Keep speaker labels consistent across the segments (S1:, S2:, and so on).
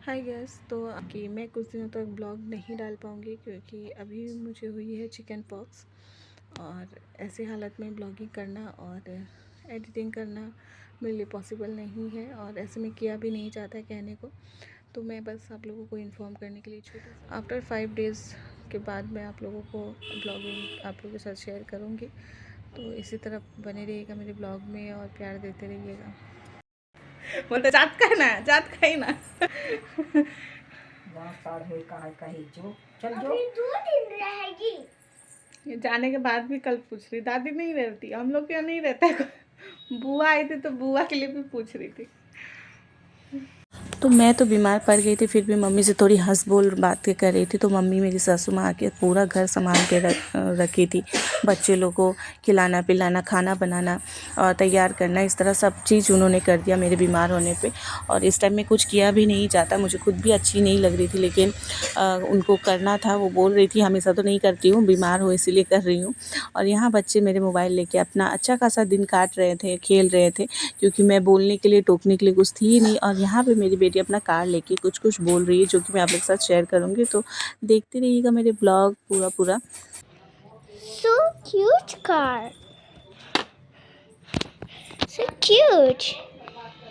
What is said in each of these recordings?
S1: Hi guys. तो कि मैं कुछ दिनों तक ब्लॉग नहीं डाल पाऊँगी क्योंकि अभी मुझे हुई है चिकन पॉक्स और ऐसी हालत में ब्लॉगिंग करना और एडिटिंग करना मेरे लिए पॉसिबल नहीं है और ऐसे में किया भी नहीं चाहता है कहने को। तो मैं बस आप लोगों को इन्फॉर्म करने के लिए छोटी आफ्टर 5 डेज़ के बाद मैं आप लोगों को ब्लॉगिंग आप लोगों के साथ शेयर करूँगी। तो इसी तरह बने रहिएगा मेरे ब्लॉग में और प्यार देते रहिएगा। बोलते जात का है ना, जात का ही ना।
S2: चल जो 2 दिन रहेगी।
S1: ये जाने के बाद भी कल पूछ रही, दादी नहीं रहती, हम लोग क्या नहीं रहता है। बुआ आई थी तो बुआ के लिए भी पूछ रही थी। तो मैं तो बीमार पड़ गई थी, फिर भी मम्मी से थोड़ी हंस बोल बातें कर रही थी। तो मम्मी मेरी सासू माँ आके पूरा घर संभाल के रखी थी। बच्चे लोग को खिलाना पिलाना, खाना बनाना और तैयार करना, इस तरह सब चीज़ उन्होंने कर दिया मेरे बीमार होने पे। और इस टाइम में कुछ किया भी नहीं जाता, मुझे खुद भी अच्छी नहीं लग रही थी, लेकिन उनको करना था। वो बोल रही थी हमेशा तो नहीं करती हूँ, बीमार हो इसीलिए कर रही हूँ। और यहाँ बच्चे मेरे मोबाइल लेके अपना अच्छा खासा दिन काट रहे थे, खेल रहे थे, क्योंकि मैं बोलने के लिए टोकने के लिए कुछ थी ही नहीं। और यहाँ पे मेरी बेटी अपना कार लेके कुछ कुछ बोल रही है, जो कि मैं आप लोग के साथ शेयर करूँगी। तो देखते रहिएगा मेरे ब्लॉग पूरा।
S2: So cute car. So cute.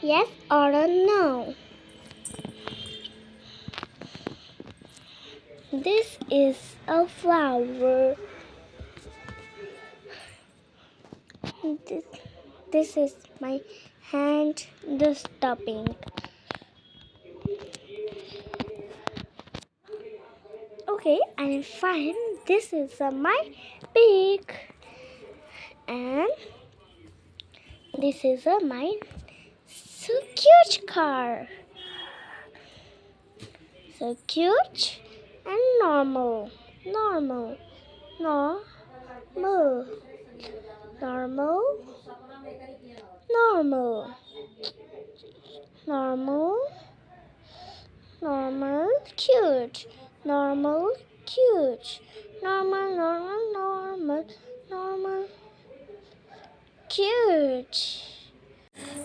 S2: Yes or no? This is a flower. This, this is my hand disturbing. Okay, I'm fine. This is my pig. And this is my so cute car. So cute and normal. Normal. Normal. Normal. Normal. Normal. Normal. Cute. Normal. Cute. Normal. Normal. Normal. Normal. Cute.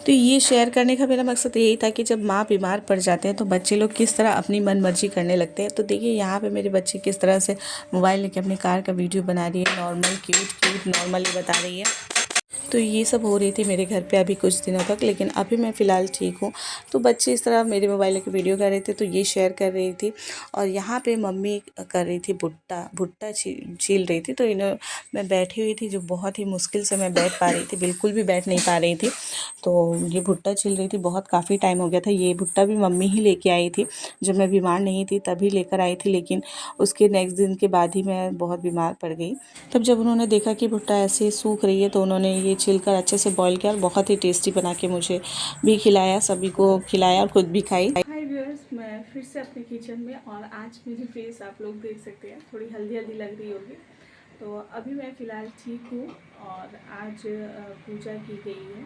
S1: तो ये share करने का मेरा मकसद यही था कि जब माँ बीमार पड़ जाते हैं तो बच्चे लोग किस तरह अपनी मन मर्जी करने लगते हैं। तो देखिए यहाँ पे मेरे बच्चे किस तरह से मोबाइल लेके अपनी कार का वीडियो बना रही है, नॉर्मल क्यूट नॉर्मली बता रही है। तो ये सब हो रही थी मेरे घर पे अभी कुछ दिनों तक, लेकिन अभी मैं फ़िलहाल ठीक हूँ। तो बच्चे इस तरह मेरे मोबाइल की वीडियो कर रहे थे तो ये शेयर कर रही थी। और यहाँ पे मम्मी कर रही थी भुट्टा छील रही थी। तो मैं बैठी हुई थी, जो बहुत ही मुश्किल से मैं बैठ पा रही थी, बिल्कुल भी बैठ नहीं पा रही थी। तो ये भुट्टा छील रही थी, बहुत काफ़ी टाइम हो गया था। ये भुट्टा भी मम्मी ही लेके आई थी, जब मैं बीमार नहीं थी तभी लेकर आई थी, लेकिन उसके नेक्स्ट दिन के बाद ही मैं बहुत बीमार पड़ गई। तब जब उन्होंने देखा कि भुट्टा ऐसे सूख रही है तो उन्होंने ये छिलकर अच्छे से बॉईल किया और बहुत ही टेस्टी बना के मुझे भी खिलाया, सभी को खिलाया और खुद भी खाई। हाय व्यूअर्स, मैं फिर से अपने किचन में और आज मेरी फेस आप लोग देख सकते हैं, थोड़ी हल्दी हल्दी लग रही होगी। तो अभी मैं फ़िलहाल ठीक हूँ और आज पूजा की गई है।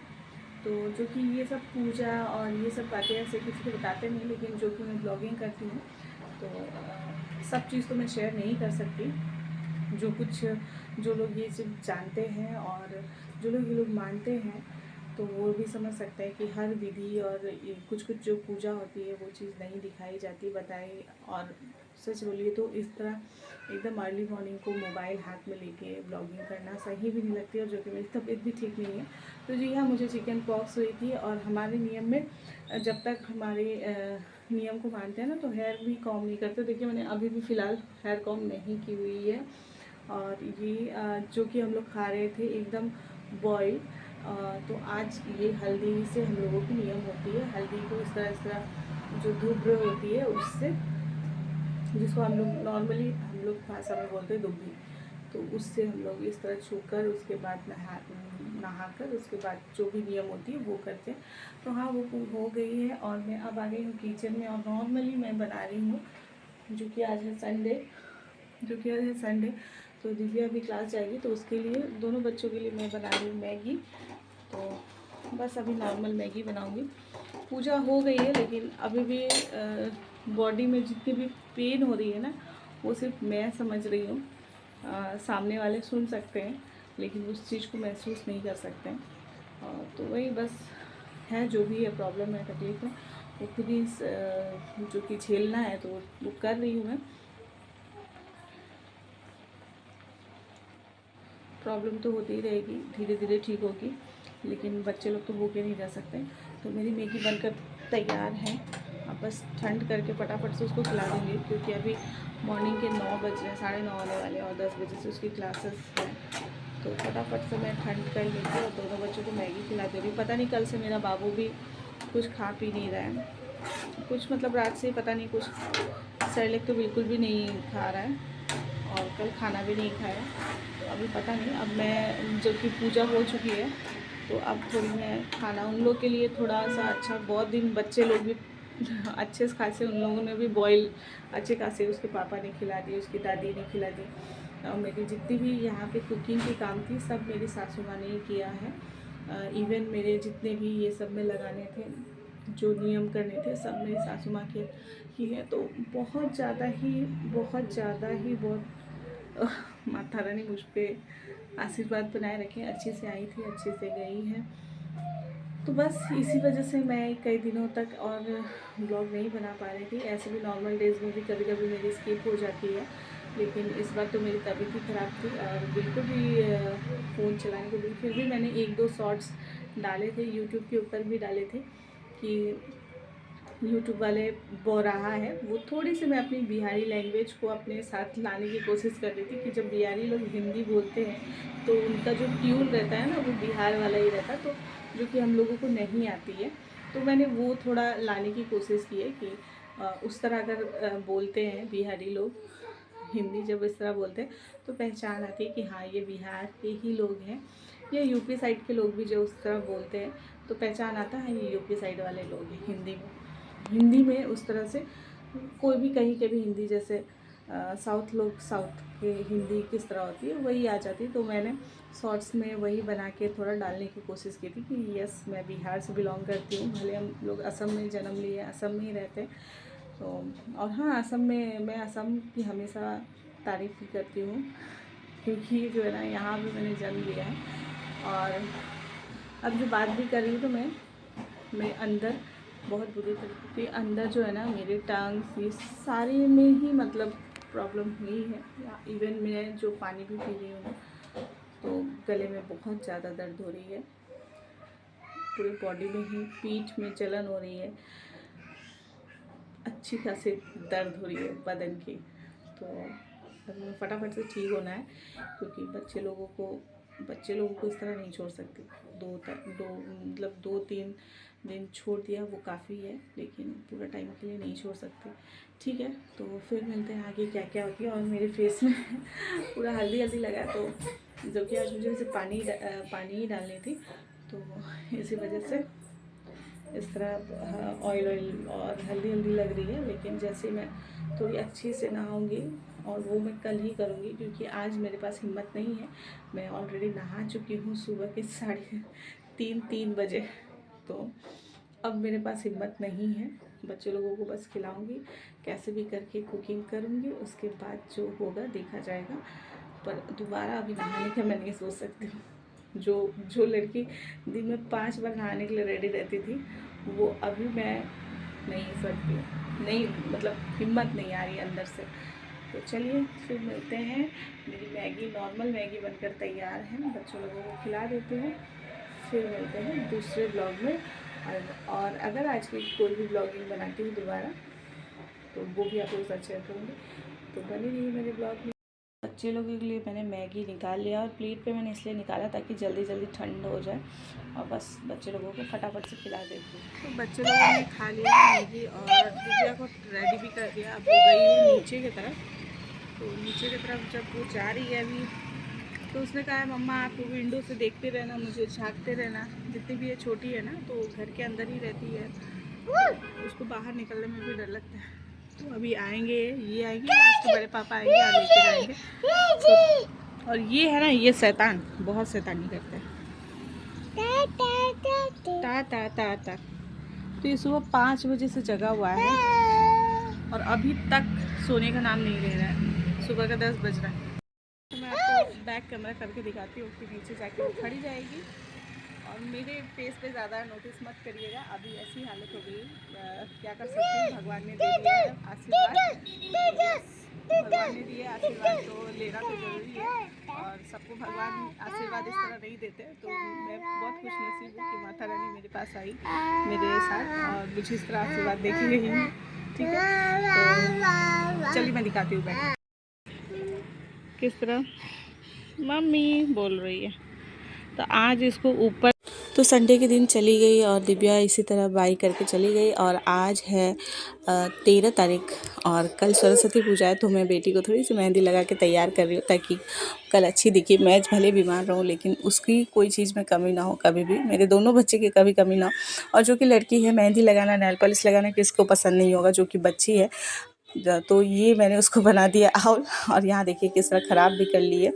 S1: तो जो कि ये सब पूजा और ये सब बातें ऐसे किसी को बताते नहीं, लेकिन जो कि मैं ब्लॉगिंग करती हूँ तो सब चीज़ तो मैं शेयर नहीं कर सकती। जो लोग ये चीज़ जानते हैं और जो लोग ये लोग मानते हैं तो वो भी समझ सकते हैं कि हर विधि और कुछ जो पूजा होती है वो चीज़ नहीं दिखाई जाती, बताई। और सच बोलिए तो इस तरह एकदम अर्ली मॉर्निंग को मोबाइल हाथ में लेके ब्लॉगिंग करना सही भी नहीं लगती, और जो कि मेरी तबीयत भी ठीक नहीं है। तो जी हाँ, मुझे चिकन पॉक्स हुई थी और हमारे नियम में जब तक हमारे नियम को मानते हैं ना तो हेयर भी कॉम नहीं करते। देखिए मैंने अभी भी फ़िलहाल हेयर कॉम नहीं की हुई है। और ये जो कि हम लोग खा रहे थे एकदम बॉयल। तो आज ये हल्दी से हम लोगों की नियम होती है, हल्दी को इस तरह जो धूप होती है उससे, जिसको हम लोग नॉर्मली हम लोग भाषा में बोलते हैं दुब्बी, तो उससे हम लोग इस तरह छूकर उसके बाद नहाकर उसके बाद जो भी नियम होती है वो करते हैं। तो हाँ, वो हो गई है और मैं अब आ गई हूँ किचन में और नॉर्मली मैं बना रही हूँ, जो कि आज है संडे। तो दिव्या भी क्लास जाएगी तो उसके लिए, दोनों बच्चों के लिए मैं बना रही हूँ मैगी। तो बस अभी नॉर्मल मैगी बनाऊँगी। पूजा हो गई है लेकिन अभी भी बॉडी में जितनी भी पेन हो रही है ना, वो सिर्फ मैं समझ रही हूँ। सामने वाले सुन सकते हैं लेकिन उस चीज़ को महसूस नहीं कर सकते हैं। तो वही बस है, जो भी है प्रॉब्लम है, तकलीफ है। वो खुद ही जो कि झेलना है तो वो कर रही हूँ मैं। प्रॉब्लम तो होती ही रहेगी, धीरे धीरे ठीक होगी, लेकिन बच्चे लोग तो भूखे नहीं रह सकते। तो मेरी मैगी बनकर तैयार है। अब बस ठंड करके फटाफट से उसको खिला दूँगी, क्योंकि अभी मॉर्निंग के 9 बज रहे हैं, 9:30 होने वाले हैं और 10 बजे से उसकी क्लासेस हैं। तो फटाफट से मैं ठंड कर लेती और दोनों बच्चों को मैगी खिला दे रही हूँ। पता नहीं कल से मेरा बाबू भी कुछ खा पी नहीं रहा है, कुछ मतलब रात से पता नहीं, कुछ सेरेलैक तो बिल्कुल भी नहीं खा रहा है और कल खाना भी नहीं खाया। तो अभी पता नहीं, अब मैं जबकि पूजा हो चुकी है तो अब थोड़ी मैं खाना उन लोग के लिए थोड़ा सा अच्छा, बहुत दिन बच्चे लोग भी अच्छे से खासे उन लोगों ने भी बॉयल अच्छे खासे उसके पापा ने खिला दिए, उसकी दादी ने खिला दी। और मेरी जितनी भी यहाँ पे कुकिंग की काम थी सब मेरी सासू माँ ने ही किया है। इवन मेरे जितने भी ये सब में लगाने थे, जो नियम करने थे, सब मेरी सासू माँ के की है। तो बहुत ज़्यादा ही माता रानी मुझ पर आशीर्वाद बनाए रखें। अच्छे से आई थी, अच्छे से गई है। तो बस इसी वजह से मैं कई दिनों तक और ब्लॉग नहीं बना पा रही थी। ऐसे भी नॉर्मल डेज़ में भी कभी कभी मेरी स्किप हो जाती है, लेकिन इस बार तो मेरी तबीयत ही ख़राब थी और बिल्कुल भी फ़ोन चलाने को भी। फिर भी मैंने 1-2 शॉर्ट्स डाले थे, यूट्यूब के ऊपर भी डाले थे कि यूट्यूब वाले बोराहा है, वो थोड़ी सी मैं अपनी बिहारी लैंग्वेज को अपने साथ लाने की कोशिश कर रही थी कि जब बिहारी लोग हिंदी बोलते हैं तो उनका जो ट्यून रहता है ना वो बिहार वाला ही रहता है, तो जो कि हम लोगों को नहीं आती है। तो मैंने वो थोड़ा लाने की कोशिश की है कि उस तरह अगर बोलते हैं बिहारी लोग हिंदी, जब इस तरह बोलते हैं तो पहचान आती है कि हाँ ये बिहार के ही लोग हैं, या यूपी साइड के लोग भी जो उस तरह बोलते हैं तो पहचान आता है ये यूपी साइड वाले लोग हैं। हिंदी में उस तरह से कोई भी कहीं के भी हिंदी, जैसे साउथ लोग साउथ के हिंदी किस तरह होती है वही आ जाती। तो मैंने शॉर्ट्स में वही बना के थोड़ा डालने की कोशिश की थी कि यस मैं बिहार से बिलोंग करती हूँ, भले हम लोग असम में जन्म लिए, असम में ही रहते हैं। तो और हाँ, असम में मैं असम की हमेशा तारीफ़ ही करती हूँ, क्योंकि जो है ना यहाँ भी मैंने जन्म लिया है। और अब जो बात भी कर रही हूँ तो मैं अंदर बहुत बुरी तरीके के अंदर जो है ना मेरे टंग्स ये सारे में ही मतलब प्रॉब्लम हुई है। इवन मैं जो पानी भी पी रही हूँ तो गले में बहुत ज़्यादा दर्द हो रही है, पूरे बॉडी में ही, पीठ में जलन हो रही है, अच्छी खासी दर्द हो रही है बदन की। तो फटाफट से ठीक होना है, क्योंकि बच्चे लोगों को इस तरह नहीं छोड़ सकती। मतलब 2-3 दिन छोड़ दिया वो काफ़ी है, लेकिन पूरा टाइम के लिए नहीं छोड़ सकते। ठीक है, तो फिर मिलते हैं आगे क्या क्या होती है। और मेरे फेस में पूरा हल्दी लगा है, तो जो कि आज मुझे इसे पानी ही डालनी थी, तो इसी वजह से इस तरह ऑयल और हल्दी लग रही है। लेकिन जैसे मैं थोड़ी अच्छी से नहाऊंगी, और वो मैं कल ही करूँगी क्योंकि आज मेरे पास हिम्मत नहीं है। मैं ऑलरेडी नहा चुकी हूँ सुबह के 3:30 बजे, तो अब मेरे पास हिम्मत नहीं है। बच्चे लोगों को बस खिलाऊंगी, कैसे भी करके कुकिंग करूँगी, उसके बाद जो होगा देखा जाएगा। पर दोबारा अभी नहाने का मैं नहीं सोच सकती हूँ। जो लड़की दिन में 5 बार नहाने के लिए रेडी रहती थी, वो अभी मैं नहीं सकती, नहीं मतलब हिम्मत नहीं आ रही अंदर से। तो चलिए फिर मिलते हैं। मेरी मैगी, नॉर्मल मैगी बनकर तैयार है, बच्चों लोगों को खिला देते हैं, फिर मिलते हैं दूसरे ब्लॉग में। और अगर आज की कोई भी ब्लॉगिंग बनाती हूँ दोबारा तो वो भी आप लोग साथ शेयर करूँगी, तो बनी रही मेरे ब्लॉग में। बच्चे लोगों के लिए मैंने मैगी निकाल लिया, और प्लेट पे मैंने इसलिए निकाला ताकि जल्दी ठंड हो जाए, और बस बच्चे लोगों को फटाफट से खिला देती हूँ। तो बच्चे लोगों ने खा लिया मैगी और दिव्या को रेडी भी कर दिया। अब वो गई है नीचे की तरफ, तो नीचे की तरफ जब वो जा रही है अभी, तो उसने कहा है मम्मा आप विंडो से देखते रहना, मुझे झाँकते रहना। जितनी भी ये छोटी है ना तो घर के अंदर ही रहती है, तो उसको बाहर निकलने में भी डर लगता है। तो अभी आएंगे, ये आएंगे, उसके बड़े पापा आएंगे और लेके जाएंगे। तो और ये है ना, ये शैतान बहुत शैतानी करते हैं। ता ता ता ता। तो ये सुबह 5 बजे से जगा हुआ है और अभी तक सोने का नाम नहीं ले रहा है। सुबह का 10 बज रहा है। तो मैं आपको बैक कैमरा करके दिखाती हूँ कि नीचे जाके वो खड़ी जाएगी और मेरे फेस पे ज़्यादा नोटिस मत करिएगा, अभी ऐसी हालत हो गई। क्या कर सकते हैं, भगवान ने दे दिया है आशीर्वाद, भगवान ने दिए आशीर्वाद तो लेना तो ज़रूरी है। और सबको भगवान आशीर्वाद इस तरह नहीं देते, तो मैं बहुत खुश नसीब हूँ कि माता रानी मेरे पास आई मेरे साथ और मुझे इस तरह आशीर्वाद दे के गई है। ठीक है, तो चलिए मैं दिखाती हूँ बैठ किस तरह मम्मी बोल रही है। तो आज इसको ऊपर, तो संडे के दिन चली गई और दिव्या इसी तरह बाई करके चली गई। और आज है 13 तारीख और कल सरस्वती पूजा है, तो मैं बेटी को थोड़ी सी मेहंदी लगा के तैयार कर रही हूँ ताकि कल अच्छी दिखे। मैं भले बीमार रहूँ लेकिन उसकी कोई चीज़ में कमी ना हो, कभी भी मेरे दोनों बच्चे की कभी कमी ना हो। और जो कि लड़की है, मेहंदी लगाना नेल पॉलिश लगाना किसको पसंद नहीं होगा, जो कि बच्ची है। तो ये मैंने उसको बना दिया आउल, और यहाँ देखिए किस तरह ख़राब भी कर ली है।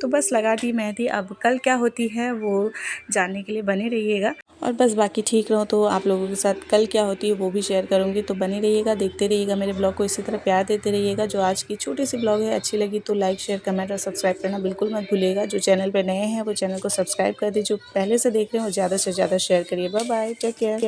S1: तो बस लगा दी मेहंदी, अब कल क्या होती है वो जानने के लिए बने रहिएगा। और बस बाकी ठीक रहो तो आप लोगों के साथ कल क्या होती है वो भी शेयर करूँगी, तो बने रहिएगा, देखते रहिएगा मेरे ब्लॉग को, इसी तरह प्यार देते रहिएगा। जो आज की छोटी सी ब्लॉग है अच्छी लगी तो लाइक शेयर कमेंट और सब्सक्राइब करना बिल्कुल मत भूलिएगा। जो चैनल पर नए हैं वो चैनल को सब्सक्राइब कर दीजिए, जो पहले से देख रहे हो ज़्यादा से ज़्यादा शेयर करिए। Bye bye, take care.